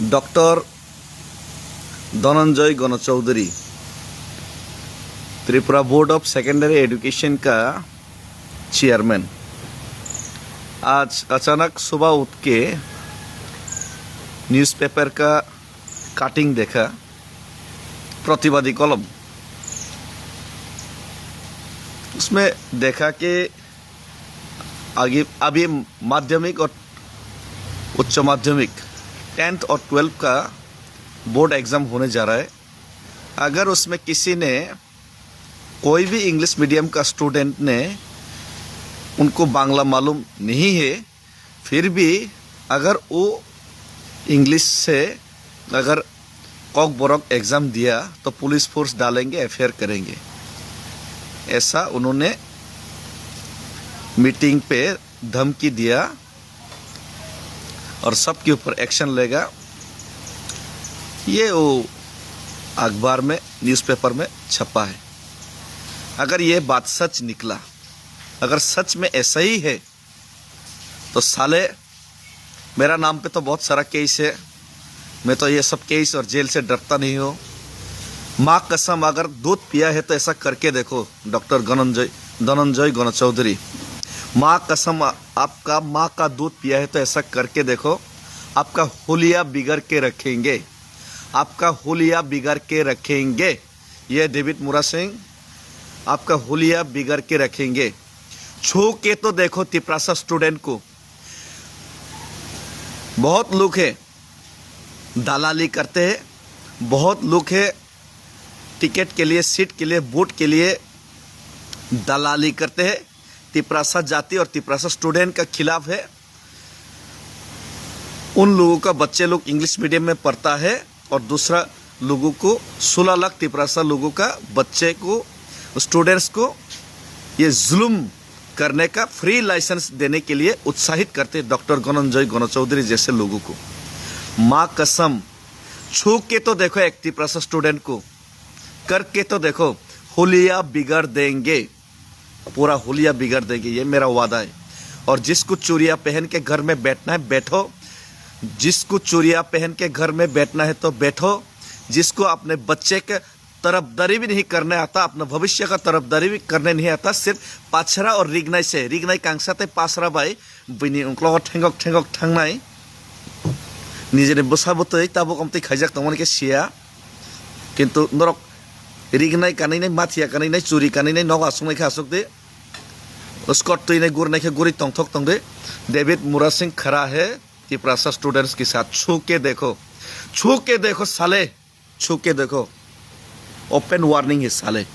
Doctor Dhananjay Ganchoudhury Tripura board of secondary education का chairman आज अचानक सुबह उठ के न्यूज़पेपर का कटिंग देखा। प्रतिवादी कॉलम उसमें देखा कि आगे अभी माध्यमिक और उच्च माध्यमिक 10th और 12th का बोर्ड एग्ज़ाम होने जा रहा है। अगर उसमें किसी ने कोई भी इंग्लिश मीडियम का स्टूडेंट ने उनको बांग्ला मालूम नहीं है, फिर भी अगर वो इंग्लिश से अगर कॉक बोरक एग्ज़ाम दिया तो पुलिस फोर्स डालेंगे, एफआईआर करेंगे। ऐसा उन्होंने मीटिंग पे धमकी दिया और सबके ऊपर एक्शन लेगा। ये वो अखबार में न्यूज़पेपर में छपा है। अगर ये बात सच निकला, अगर सच में ऐसा ही है तो साले मेरा नाम पे तो बहुत सारा केस है। मैं तो ये सब केस और जेल से डरता नहीं हूँ। माँ कसम, अगर दूध पिया है तो ऐसा करके देखो। डॉक्टर धनंजय गणचौधरी, माँ कसम, आपका माँ का दूध पिया है तो ऐसा करके देखो। आपका हुलिया बिगड़ के रखेंगे, आपका हुलिया बिगड़ के रखेंगे। ये डेविड मुरा सिंह, आपका हुलिया बिगड़ के रखेंगे। छू के तो देखो तिपरासा स्टूडेंट को। बहुत लोग हैं दलाली करते हैं, बहुत लोग हैं टिकट के लिए, सीट के लिए, वोट के लिए दलाली करते हैं। तिपरासा जाति और तिपरासा स्टूडेंट का खिलाफ है। उन लोगों का बच्चे लोग इंग्लिश मीडियम में पढ़ता है और दूसरा लोगों को 16 लाख तिपरासा लोगों का बच्चे को, स्टूडेंट्स को ये जुल्म करने का फ्री लाइसेंस देने के लिए उत्साहित करते डॉक्टर धनंजय गणचौधरी जैसे लोगों को। माँ कसम, छू के तो देखो एक तिपरासा स्टूडेंट को, करके तो देखो। हुलिया बिगड़ देंगे, पूरा हुलिया बिगड़ देंगे, ये मेरा वादा है। और जिसको चूड़िया पहन के घर में बैठना है बैठो, जिसको चूड़िया पहन के घर में बैठना है तो बैठो। जिसको अपने बच्चे के तरफदारी भी नहीं करने आता, अपना भविष्य का तरफदारी भी करने नहीं आता, सिर्फ पाछरा और रिगनाई से, रिगनाई कांसाते पासरा बाई बिनी उनक्लो ठेंगक ठेंगक थांगनाय निजेने बसाबोतै ताबो कमतै खाइजाक तमन के सिया किंतु नरक रिगनाय कानैनाय माथिया कानैनाय चुरी कानैनाय नग आसुंनायखौ आसुकदे स्कॉट तैनाय गुरनायखौ गुरै तंथक तंदे। डेविड मुरा सिंह खड़ा है तिपरासा स्टूडेंट्स के साथ। छू के देखो, छू के देखो साले, छू के देखो। ओपन वार्निंग है साले।